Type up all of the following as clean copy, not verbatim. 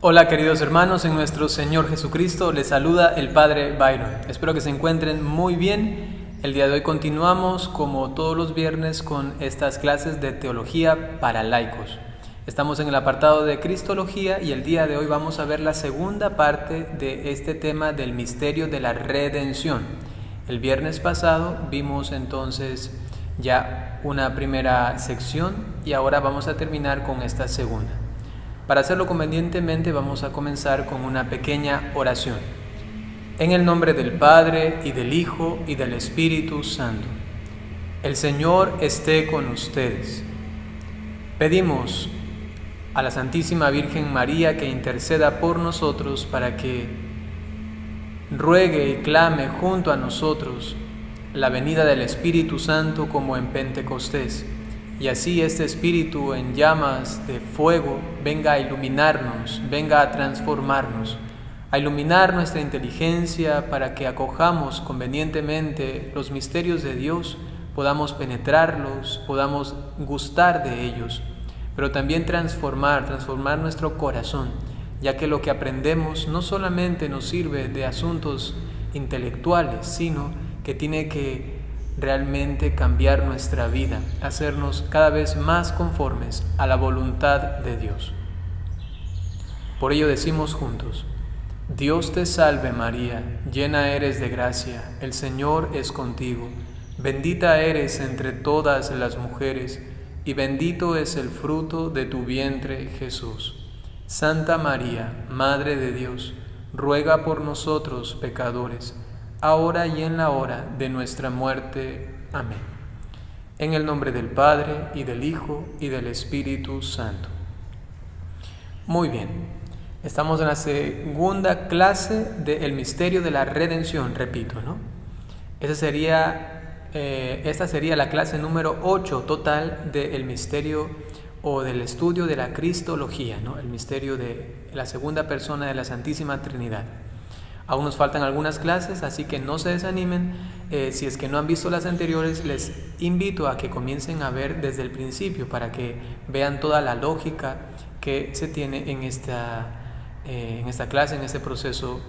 Hola queridos hermanos, en nuestro Señor Jesucristo les saluda el Padre Byron. Espero que se encuentren muy bien. El día de hoy continuamos como todos los viernes con estas clases de teología para laicos. Estamos en el apartado de Cristología y el día de hoy vamos a ver la segunda parte de este tema del misterio de la redención. El viernes pasado vimos entonces ya una primera sección y ahora vamos a terminar con esta segunda. Para hacerlo convenientemente vamos a comenzar con una pequeña oración. En el nombre del Padre, y del Hijo, y del Espíritu Santo. El Señor esté con ustedes. Pedimos a la Santísima Virgen María que interceda por nosotros para que ruegue y clame junto a nosotros la venida del Espíritu Santo como en Pentecostés. Y así este Espíritu en llamas de fuego venga a iluminarnos, venga a transformarnos, a iluminar nuestra inteligencia para que acojamos convenientemente los misterios de Dios, podamos penetrarlos, podamos gustar de ellos, pero también transformar nuestro corazón, ya que lo que aprendemos no solamente nos sirve de asuntos intelectuales, sino que tiene que realmente cambiar nuestra vida, hacernos cada vez más conformes a la voluntad de Dios. Por ello decimos juntos: Dios te salve María, llena eres de gracia, el Señor es contigo, bendita eres entre todas las mujeres, y bendito es el fruto de tu vientre Jesús. Santa María, Madre de Dios, ruega por nosotros pecadores, ahora y en la hora de nuestra muerte. Amén. En el nombre del Padre, y del Hijo, y del Espíritu Santo. Muy bien, estamos en la segunda clase del misterio de la redención, repito, ¿no? Esta sería la clase número 8 total del misterio o del estudio de la Cristología, ¿no? El misterio de la segunda persona de la Santísima Trinidad. Aún nos faltan algunas clases, así que no se desanimen. Si es que no han visto las anteriores, les invito a que comiencen a ver desde el principio para que vean toda la lógica que se tiene en esta clase, en este proceso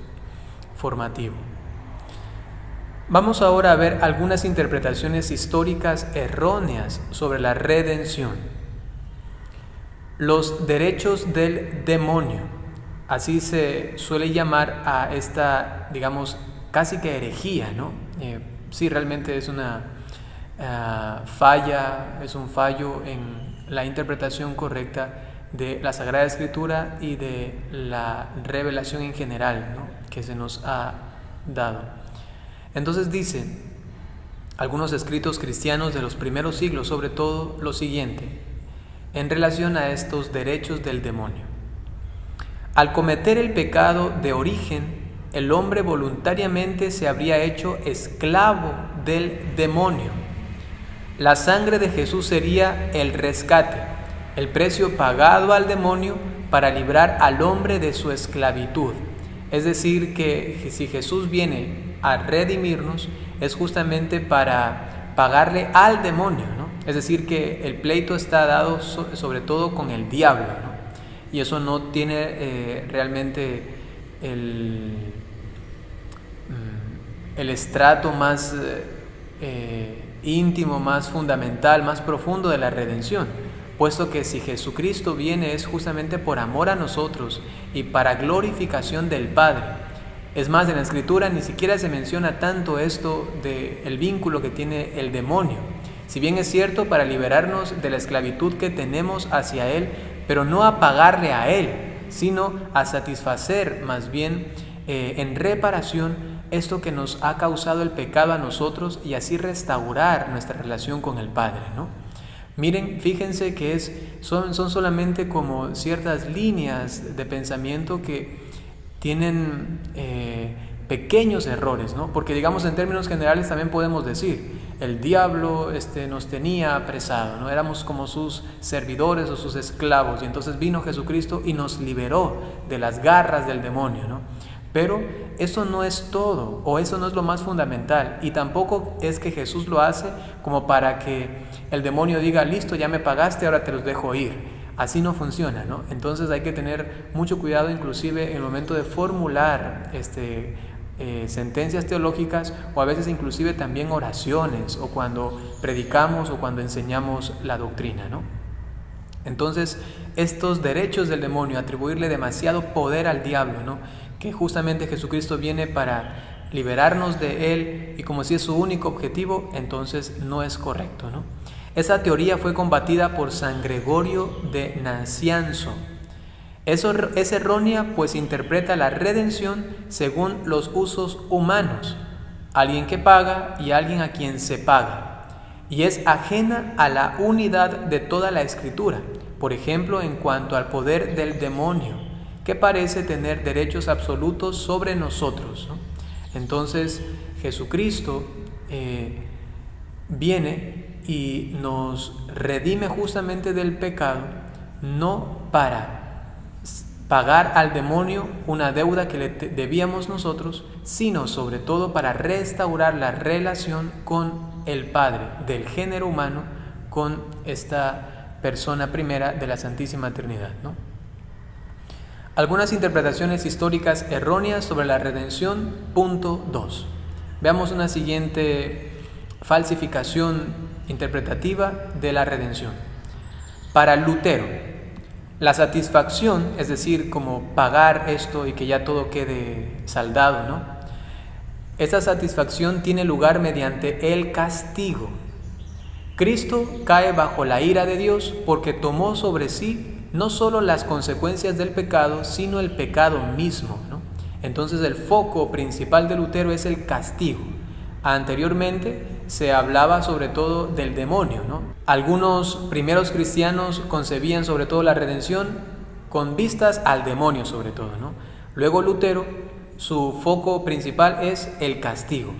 formativo. Vamos ahora a ver algunas interpretaciones históricas erróneas sobre la redención. Los derechos del demonio. Así se suele llamar a esta, digamos, casi que herejía, ¿no? Sí, realmente es una es un fallo en la interpretación correcta de la Sagrada Escritura y de la revelación en general, ¿no?, que se nos ha dado. Entonces dicen algunos escritos cristianos de los primeros siglos, sobre todo, lo siguiente, en relación a estos derechos del demonio. Al cometer el pecado de origen, el hombre voluntariamente se habría hecho esclavo del demonio. La sangre de Jesús sería el rescate, el precio pagado al demonio para librar al hombre de su esclavitud. Es decir, que si Jesús viene a redimirnos, es justamente para pagarle al demonio, ¿no? Es decir, que el pleito está dado sobre todo con el diablo, ¿no? Y eso no tiene realmente el estrato más íntimo, más fundamental, más profundo de la redención, puesto que si Jesucristo viene es justamente por amor a nosotros y para glorificación del Padre. Es más, en la Escritura ni siquiera se menciona tanto esto del vínculo que tiene el demonio. Si bien es cierto, para liberarnos de la esclavitud que tenemos hacia Él, pero no a pagarle a Él, sino a satisfacer más bien en reparación esto que nos ha causado el pecado a nosotros y así restaurar nuestra relación con el Padre, ¿no? Miren, fíjense que son solamente como ciertas líneas de pensamiento que tienen pequeños errores, ¿no? Porque digamos en términos generales también podemos decir, el diablo nos tenía apresado, ¿no? Éramos como sus servidores o sus esclavos, y entonces vino Jesucristo y nos liberó de las garras del demonio, ¿no? Pero eso no es todo, o eso no es lo más fundamental, y tampoco es que Jesús lo hace como para que el demonio diga, listo, ya me pagaste, ahora te los dejo ir. así no funciona, ¿no? Entonces hay que tener mucho cuidado inclusive en el momento de formular sentencias teológicas, o a veces inclusive también oraciones, o cuando predicamos o cuando enseñamos la doctrina, ¿no? Entonces estos derechos del demonio, atribuirle demasiado poder al diablo, ¿no? Que justamente Jesucristo viene para liberarnos de él, y como si es su único objetivo, entonces no es correcto, ¿no? Esa teoría fue combatida por San Gregorio de Nacianzo. Es errónea, pues interpreta la redención según los usos humanos, alguien que paga y alguien a quien se paga, y es ajena a la unidad de toda la Escritura, por ejemplo en cuanto al poder del demonio, que parece tener derechos absolutos sobre nosotros, ¿no? Entonces Jesucristo viene y nos redime justamente del pecado, no para pagar al demonio una deuda que le debíamos nosotros, sino sobre todo para restaurar la relación con el Padre del género humano, con esta persona primera de la Santísima Trinidad, ¿no? Algunas interpretaciones históricas erróneas sobre la redención, punto 2. Veamos una siguiente falsificación interpretativa de la redención. Para Lutero, la satisfacción, es decir, como pagar esto y que ya todo quede saldado, ¿no? Esa satisfacción tiene lugar mediante el castigo. Cristo cae bajo la ira de Dios porque tomó sobre sí no solo las consecuencias del pecado, sino el pecado mismo, ¿no? Entonces el foco principal de Lutero es el castigo. Anteriormente se hablaba sobre todo del demonio, ¿no? Algunos primeros cristianos concebían sobre todo la redención con vistas al demonio sobre todo, ¿no? Luego Lutero, su foco principal es el castigo.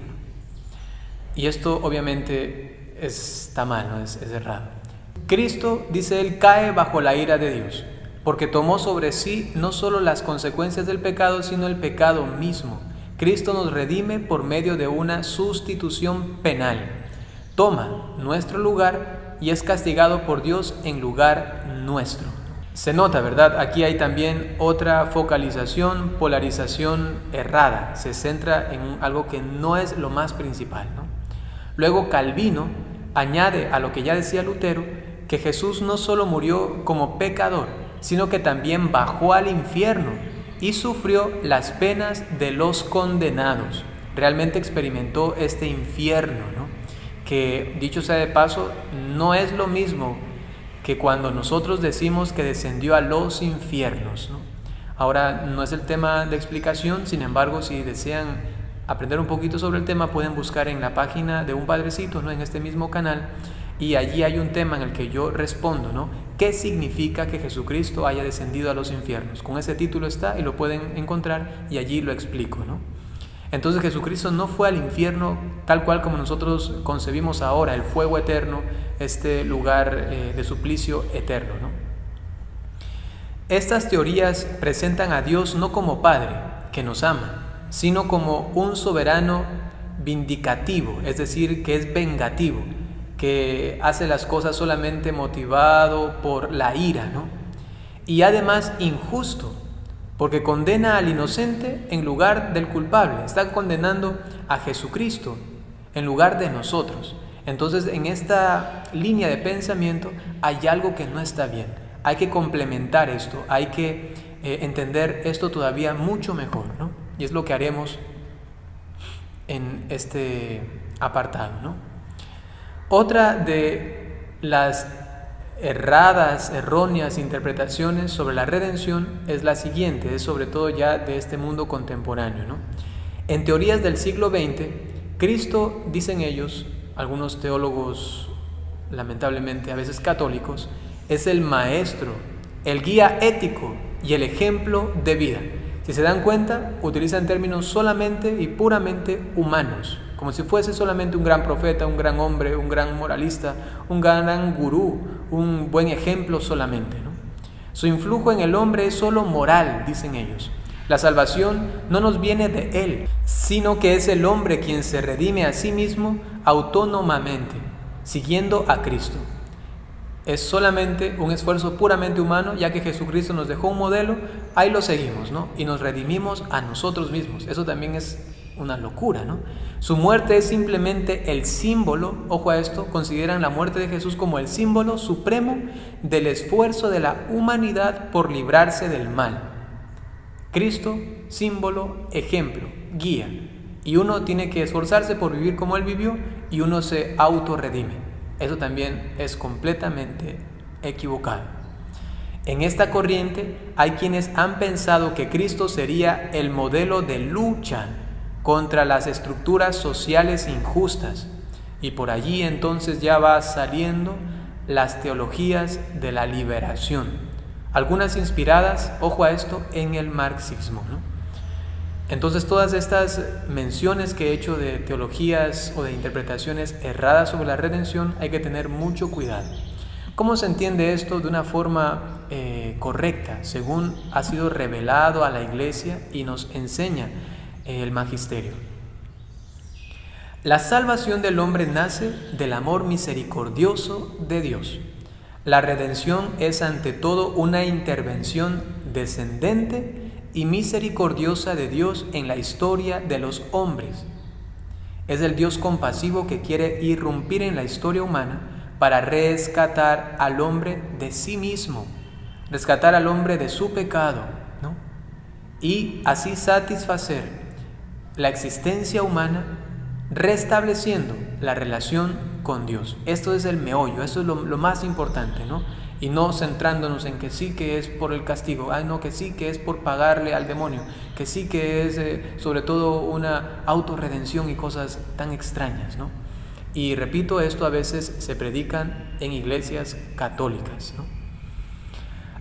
Y esto obviamente está mal, ¿no? Es errado. Cristo, dice él, cae bajo la ira de Dios, porque tomó sobre sí no solo las consecuencias del pecado, sino el pecado mismo. Cristo nos redime por medio de una sustitución penal. Toma nuestro lugar y es castigado por Dios en lugar nuestro. Se nota, ¿verdad? Aquí hay también otra focalización, polarización errada. Se centra en algo que no es lo más principal, ¿no? Luego Calvino añade a lo que ya decía Lutero, que Jesús no solo murió como pecador, sino que también bajó al infierno y sufrió las penas de los condenados. Realmente experimentó este infierno, ¿no? Que, dicho sea de paso, no es lo mismo que cuando nosotros decimos que descendió a los infiernos, ¿no? Ahora, no es el tema de explicación, sin embargo, si desean aprender un poquito sobre el tema, pueden buscar en la página de un padrecito, ¿no? En este mismo canal, y allí hay un tema en el que yo respondo, ¿no? ¿Qué significa que Jesucristo haya descendido a los infiernos? Con ese título está y lo pueden encontrar y allí lo explico, ¿no? Entonces Jesucristo no fue al infierno tal cual como nosotros concebimos ahora, el fuego eterno, este lugar de suplicio eterno, ¿no? Estas teorías presentan a Dios no como Padre que nos ama, sino como un soberano vindicativo, es decir, que es vengativo, que hace las cosas solamente motivado por la ira, ¿no? Y además injusto, porque condena al inocente en lugar del culpable. Está condenando a Jesucristo en lugar de nosotros. Entonces, en esta línea de pensamiento hay algo que no está bien. Hay que complementar esto, hay que entender esto todavía mucho mejor, ¿no? Y es lo que haremos en este apartado, ¿no? Otra de las erróneas interpretaciones sobre la redención es la siguiente, es sobre todo ya de este mundo contemporáneo, ¿no? En teorías del siglo XX, Cristo, dicen ellos, algunos teólogos lamentablemente a veces católicos, es el maestro, el guía ético y el ejemplo de vida. Si se dan cuenta, utilizan términos solamente y puramente humanos, como si fuese solamente un gran profeta, un gran hombre, un gran moralista, un gran gurú, un buen ejemplo solamente, ¿no? Su influjo en el hombre es solo moral, dicen ellos. La salvación no nos viene de él, sino que es el hombre quien se redime a sí mismo autónomamente, siguiendo a Cristo. es solamente un esfuerzo puramente humano, ya que Jesucristo nos dejó un modelo, ahí lo seguimos, ¿no? Y nos redimimos a nosotros mismos. Eso también es una locura, ¿no? Su muerte es simplemente el símbolo, ojo a esto, consideran la muerte de Jesús como el símbolo supremo del esfuerzo de la humanidad por librarse del mal. Cristo, símbolo, ejemplo, guía. Y uno tiene que esforzarse por vivir como Él vivió y uno se autorredime. Eso también es completamente equivocado. En esta corriente hay quienes han pensado que Cristo sería el modelo de lucha contra las estructuras sociales injustas, y por allí entonces ya va saliendo las teologías de la liberación, algunas inspiradas, ojo a esto, en el marxismo, ¿no? Entonces todas estas menciones que he hecho de teologías o de interpretaciones erradas sobre la redención hay que tener mucho cuidado. ¿Cómo se entiende esto de una forma correcta, según ha sido revelado a la Iglesia y nos enseña el magisterio? La salvación del hombre nace del amor misericordioso de Dios. La redención es ante todo una intervención descendente y misericordiosa de Dios en la historia de los hombres. Es el Dios compasivo que quiere irrumpir en la historia humana para rescatar al hombre de sí mismo, rescatar al hombre de su pecado, ¿no? Y así satisfacer la existencia humana, restableciendo la relación con Dios. Esto es el meollo, esto es lo más importante, ¿no? Y no centrándonos en que sí que es por el castigo, no, que sí que es por pagarle al demonio, que sí que es sobre todo una autorredención y cosas tan extrañas, ¿no? Y repito, esto a veces se predican en iglesias católicas, ¿no?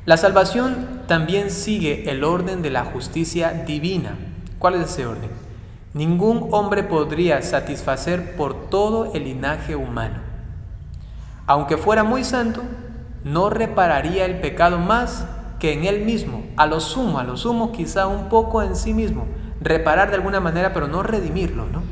La salvación también sigue el orden de la justicia divina. ¿Cuál es ese orden? Ningún hombre podría satisfacer por todo el linaje humano. Aunque fuera muy santo, no repararía el pecado más que en él mismo, a lo sumo quizá un poco en sí mismo, reparar de alguna manera, pero no redimirlo, ¿no?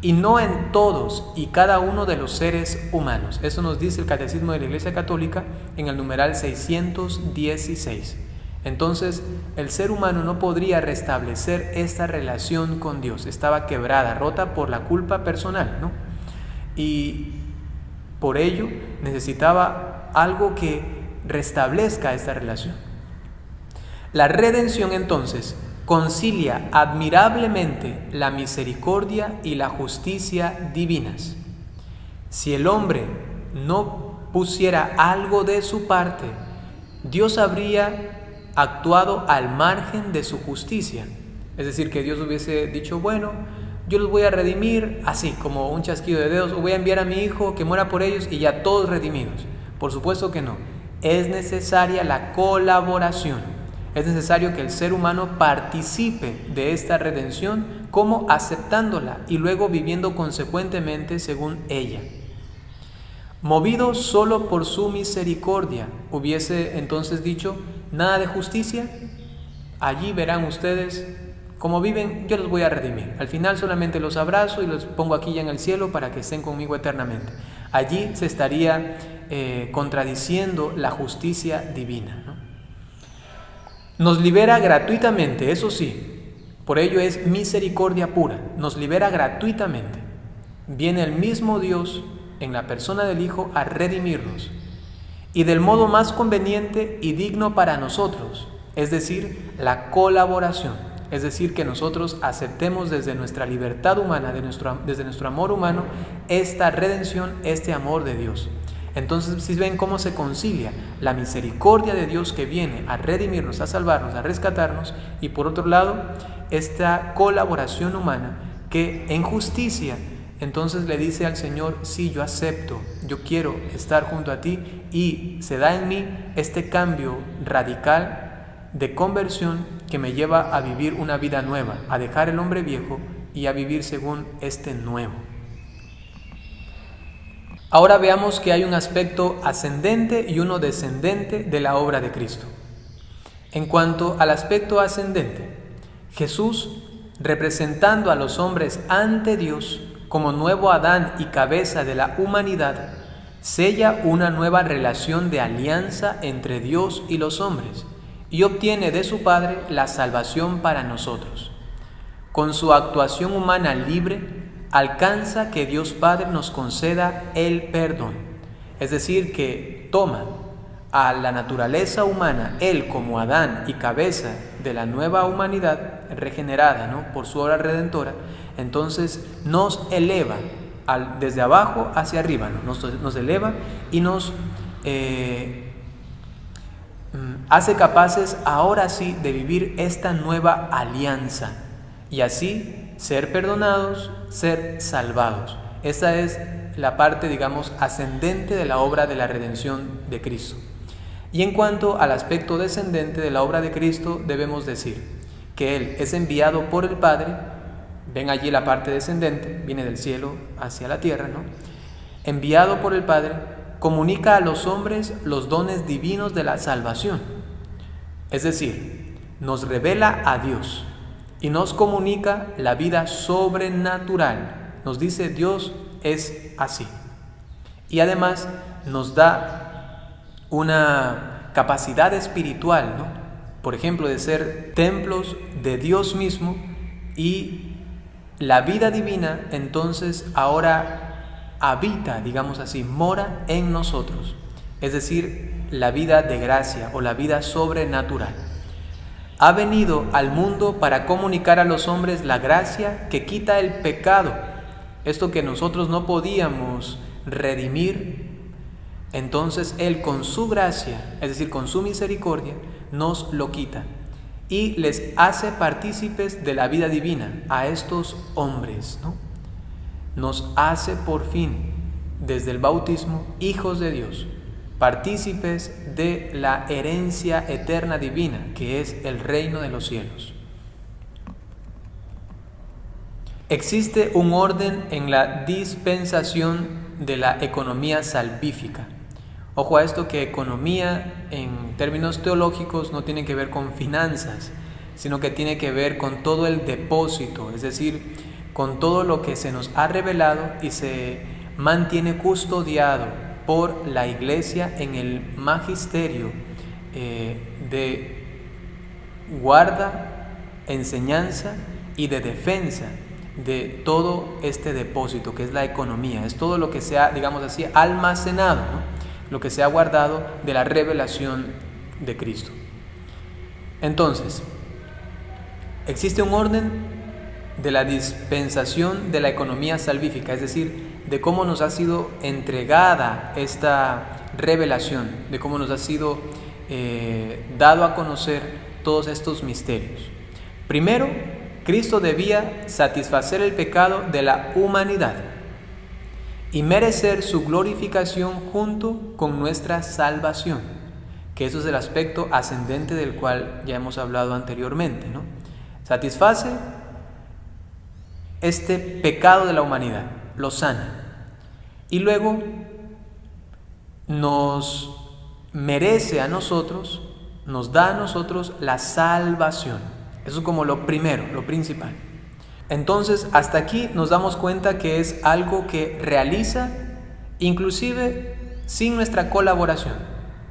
Y no en todos y cada uno de los seres humanos. Eso nos dice el Catecismo de la Iglesia Católica en el numeral 616. Entonces, el ser humano no podría restablecer esta relación con Dios. Estaba quebrada, rota por la culpa personal, ¿no? Y por ello necesitaba algo que restablezca esta relación. La redención entonces concilia admirablemente la misericordia y la justicia divinas. Si el hombre no pusiera algo de su parte, Dios habría actuado al margen de su justicia. Es decir, que Dios hubiese dicho, bueno, yo los voy a redimir así, como un chasquido de dedos, o voy a enviar a mi hijo que muera por ellos y ya todos redimidos. Por supuesto que no. Es necesaria la colaboración. Es necesario que el ser humano participe de esta redención, como aceptándola y luego viviendo consecuentemente según ella. Movido solo por su misericordia, hubiese entonces dicho, nada de justicia, allí verán ustedes cómo viven, yo los voy a redimir. Al final solamente los abrazo y los pongo aquí ya en el cielo para que estén conmigo eternamente. Allí se estaría contradiciendo la justicia divina, ¿no? Nos libera gratuitamente, eso sí, por ello es misericordia pura, nos libera gratuitamente. Viene el mismo Dios en la persona del Hijo a redimirnos, y del modo más conveniente y digno para nosotros, es decir, la colaboración, es decir, que nosotros aceptemos desde nuestra libertad humana, desde nuestro amor humano, esta redención, este amor de Dios. Entonces, si ven cómo se concilia la misericordia de Dios que viene a redimirnos, a salvarnos, a rescatarnos, y por otro lado, esta colaboración humana que en justicia entonces le dice al Señor, sí, yo acepto, yo quiero estar junto a ti, y se da en mí este cambio radical de conversión que me lleva a vivir una vida nueva, a dejar el hombre viejo y a vivir según este nuevo. Ahora veamos que hay un aspecto ascendente y uno descendente de la obra de Cristo. En cuanto al aspecto ascendente, Jesús, representando a los hombres ante Dios como nuevo Adán y cabeza de la humanidad, sella una nueva relación de alianza entre Dios y los hombres y obtiene de su Padre la salvación para nosotros. Con su actuación humana libre, alcanza que Dios Padre nos conceda el perdón. Es decir, que toma a la naturaleza humana, Él como Adán y cabeza de la nueva humanidad regenerada, ¿no?, por su obra redentora, entonces nos eleva desde abajo hacia arriba, ¿no? Nos eleva y nos hace capaces ahora sí de vivir esta nueva alianza y así ser perdonados, ser salvados. Esta es la parte, digamos, ascendente de la obra de la redención de Cristo. Y en cuanto al aspecto descendente de la obra de Cristo, debemos decir que Él es enviado por el Padre. Ven allí la parte descendente, viene del cielo hacia la tierra, ¿no? Enviado por el Padre, comunica a los hombres los dones divinos de la salvación. Es decir, nos revela a Dios y nos comunica la vida sobrenatural. Nos dice Dios es así. Y además nos da una capacidad espiritual, ¿no?, por ejemplo, de ser templos de Dios mismo, y la vida divina entonces ahora habita, digamos así, mora en nosotros, es decir, la vida de gracia o la vida sobrenatural. Ha venido al mundo para comunicar a los hombres la gracia que quita el pecado, esto que nosotros no podíamos redimir. Entonces Él con su gracia, es decir, con su misericordia, nos lo quita y les hace partícipes de la vida divina a estos hombres, ¿no? Nos hace por fin, desde el bautismo, hijos de Dios, partícipes de la herencia eterna divina, que es el reino de los cielos. Existe un orden en la dispensación de la economía salvífica. Ojo a esto, que economía en términos teológicos no tiene que ver con finanzas, sino que tiene que ver con todo el depósito, es decir, con todo lo que se nos ha revelado y se mantiene custodiado por la Iglesia en el magisterio de guarda, enseñanza y de defensa de todo este depósito que es la economía. Es todo lo que se ha, digamos así, almacenado, ¿no?, lo que se ha guardado de la revelación de Cristo. Entonces, existe un orden de la dispensación de la economía salvífica, es decir, de cómo nos ha sido entregada esta revelación, de cómo nos ha sido dado a conocer todos estos misterios. Primero, Cristo debía satisfacer el pecado de la humanidad y merecer su glorificación junto con nuestra salvación, que eso es el aspecto ascendente del cual ya hemos hablado anteriormente, ¿no? Satisface este pecado de la humanidad, lo sana, y luego nos merece a nosotros, nos da a nosotros la salvación. Eso es como lo primero, lo principal. Entonces, hasta aquí nos damos cuenta que es algo que realiza inclusive sin nuestra colaboración,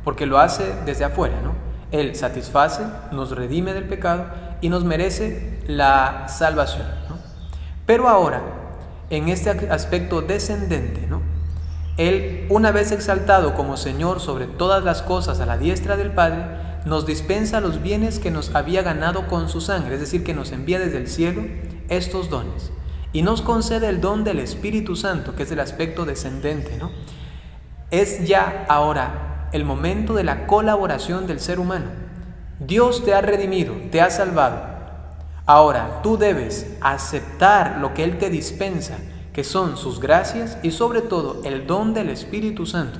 porque lo hace desde afuera, ¿no? Él satisface, nos redime del pecado y nos merece la salvación, ¿no? Pero ahora, en este aspecto descendente, ¿no?, Él, una vez exaltado como Señor sobre todas las cosas a la diestra del Padre, nos dispensa los bienes que nos había ganado con su sangre, es decir, que nos envía desde el cielo estos dones y nos concede el don del Espíritu Santo, que es el aspecto descendente, ¿no? Es ya ahora el momento de la colaboración del ser humano. Dios te ha redimido, te ha salvado. Ahora tú debes aceptar lo que Él te dispensa, que son sus gracias y sobre todo el don del Espíritu Santo.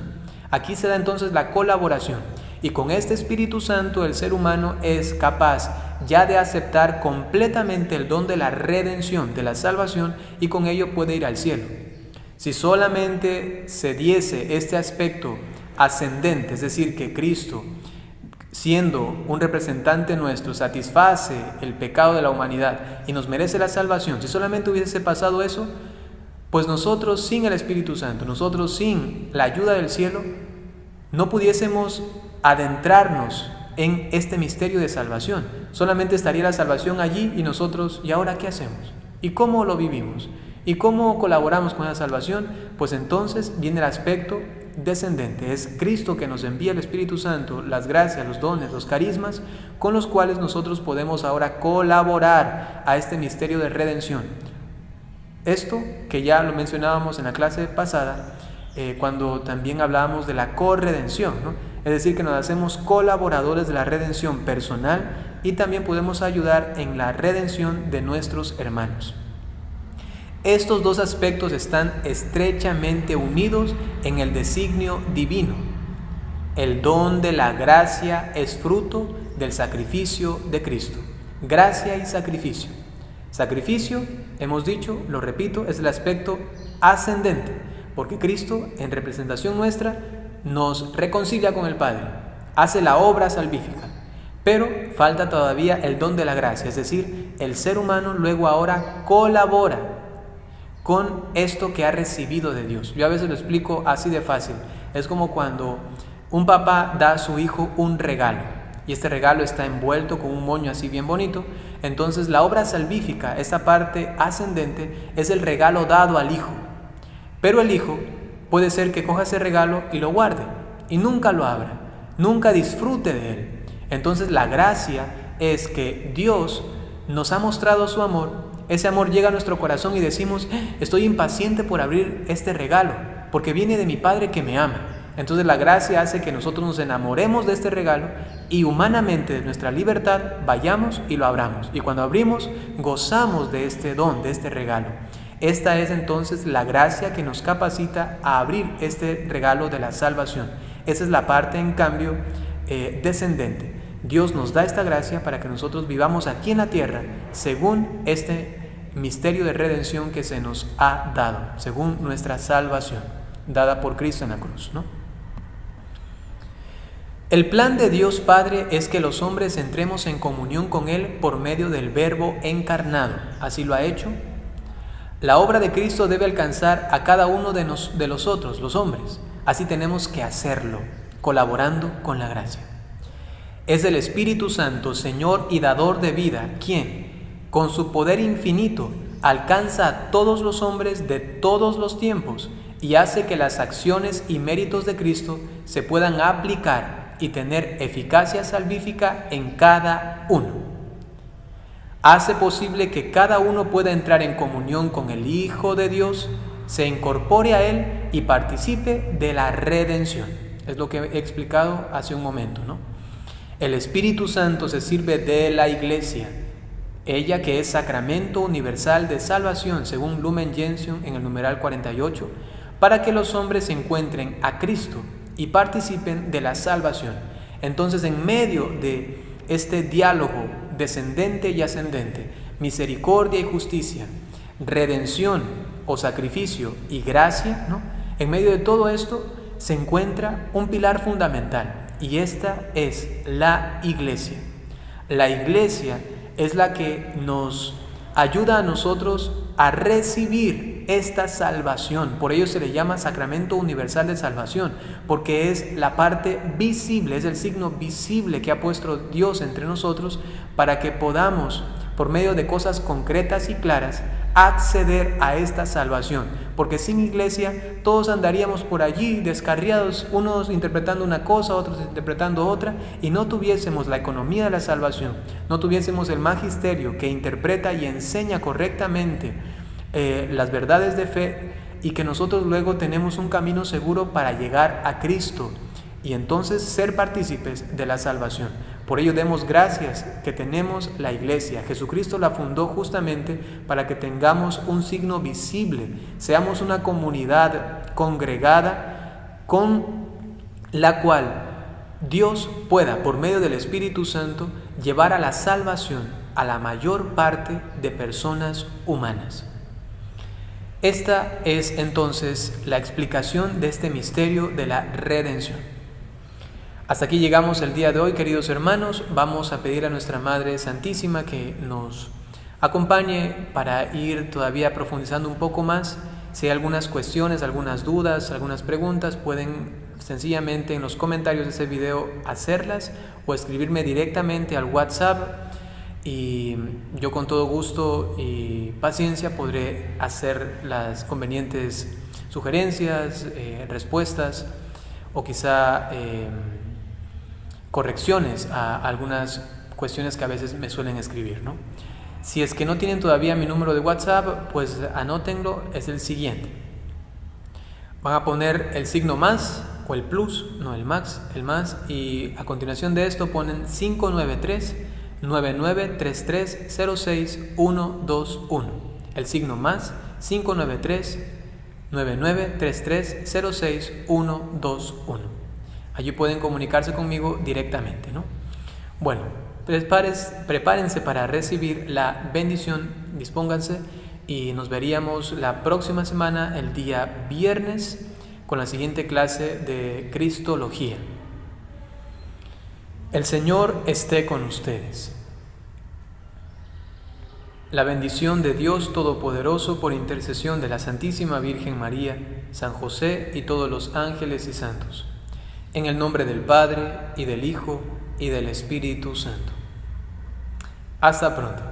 Aquí se da entonces la colaboración. Y con este Espíritu Santo el ser humano es capaz ya de aceptar completamente el don de la redención, de la salvación, y con ello puede ir al cielo. Si solamente se diese este aspecto ascendente, es decir, que Cristo, siendo un representante nuestro, satisface el pecado de la humanidad y nos merece la salvación, si solamente hubiese pasado eso, Pues nosotros sin el Espíritu Santo, nosotros sin la ayuda del cielo, no pudiésemos adentrarnos en este misterio de salvación. Solamente estaría la salvación allí y nosotros, ¿y ahora qué hacemos? ¿Y cómo lo vivimos? ¿Y cómo colaboramos con la salvación? Pues entonces viene el aspecto descendente. Es Cristo que nos envía el Espíritu Santo, las gracias, los dones, los carismas, con los cuales nosotros podemos ahora colaborar a este misterio de redención. Esto que ya lo mencionábamos en la clase pasada, cuando también hablábamos de la corredención, ¿no? Es decir, que nos hacemos colaboradores de la redención personal y también podemos ayudar en la redención de nuestros hermanos. Estos dos aspectos están estrechamente unidos en el designio divino. El don de la gracia es fruto del sacrificio de Cristo. Gracia y sacrificio. Sacrificio, hemos dicho, lo repito, es el aspecto ascendente, porque Cristo, en representación nuestra, nos reconcilia con el Padre, hace la obra salvífica, pero falta todavía el don de la gracia, es decir, el ser humano luego ahora colabora con esto que ha recibido de Dios. Yo a veces lo explico así de fácil, es como cuando un papá da a su hijo un regalo, y este regalo está envuelto con un moño así bien bonito. Entonces la obra salvífica, esta parte ascendente, es el regalo dado al hijo. Pero el hijo puede ser que coja ese regalo y lo guarde, y nunca lo abra, nunca disfrute de él. Entonces la gracia es que Dios nos ha mostrado su amor, ese amor llega a nuestro corazón y decimos, estoy impaciente por abrir este regalo, porque viene de mi Padre que me ama. Entonces la gracia hace que nosotros nos enamoremos de este regalo y humanamente de nuestra libertad vayamos y lo abramos. Y cuando abrimos, gozamos de este don, de este regalo. Esta es entonces la gracia que nos capacita a abrir este regalo de la salvación. Esa es la parte, en cambio, descendente. Dios nos da esta gracia para que nosotros vivamos aquí en la tierra según este misterio de redención que se nos ha dado, según nuestra salvación, dada por Cristo en la cruz, ¿no? El plan de Dios Padre es que los hombres entremos en comunión con Él por medio del Verbo encarnado. Así lo ha hecho. La obra de Cristo debe alcanzar a cada uno de nosotros, los hombres. Así tenemos que hacerlo, colaborando con la gracia. Es el Espíritu Santo, Señor y dador de vida, quien, con su poder infinito, alcanza a todos los hombres de todos los tiempos y hace que las acciones y méritos de Cristo se puedan aplicar y tener eficacia salvífica en cada uno. Hace posible que cada uno pueda entrar en comunión con el Hijo de Dios, se incorpore a Él y participe de la redención. Es lo que he explicado hace un momento, ¿no? El Espíritu Santo se sirve de la Iglesia, ella que es sacramento universal de salvación, según Lumen Gentium en el numeral 48, para que los hombres se encuentren a Cristo y participen de la salvación. Entonces, en medio de este diálogo descendente y ascendente, misericordia y justicia, redención o sacrificio y gracia, ¿no? En medio de todo esto se encuentra un pilar fundamental, y esta es la Iglesia. La Iglesia es la que nos ayuda a nosotros a recibir esta salvación. Por ello se le llama Sacramento Universal de Salvación, porque es la parte visible, es el signo visible que ha puesto Dios entre nosotros para que podamos, por medio de cosas concretas y claras, acceder a esta salvación. Porque sin Iglesia todos andaríamos por allí descarriados, unos interpretando una cosa, otros interpretando otra, y no tuviésemos la economía de la salvación, no tuviésemos el magisterio que interpreta y enseña correctamente las verdades de fe, y que nosotros luego tenemos un camino seguro para llegar a Cristo y entonces ser partícipes de la salvación. Por ello demos gracias que tenemos la Iglesia. Jesucristo la fundó justamente para que tengamos un signo visible, seamos una comunidad congregada con la cual Dios pueda, por medio del Espíritu Santo, llevar a la salvación a la mayor parte de personas humanas. Esta es entonces la explicación de este misterio de la redención. Hasta aquí llegamos el día de hoy, queridos hermanos. Vamos a pedir a nuestra Madre Santísima que nos acompañe para ir todavía profundizando un poco más Si hay algunas cuestiones, algunas dudas, algunas preguntas, pueden sencillamente en los comentarios de ese video hacerlas o escribirme directamente al WhatsApp, y yo con todo gusto y paciencia podré hacer las convenientes sugerencias, respuestas o quizá correcciones a algunas cuestiones que a veces me suelen escribir, ¿no? Si es que no tienen todavía mi número de WhatsApp, pues anótenlo, es el siguiente. Van a poner el signo más o el plus, no el max, el más, y a continuación de esto ponen 593-9933-06-121. El signo más 593-9933-06-121. Allí pueden comunicarse conmigo directamente, ¿no? Bueno, prepárense para recibir la bendición, dispónganse, y nos veríamos la próxima semana, el día viernes, con la siguiente clase de Cristología. El Señor esté con ustedes. La bendición de Dios Todopoderoso, por intercesión de la Santísima Virgen María, San José y todos los ángeles y santos, en el nombre del Padre, y del Hijo, y del Espíritu Santo. Hasta pronto.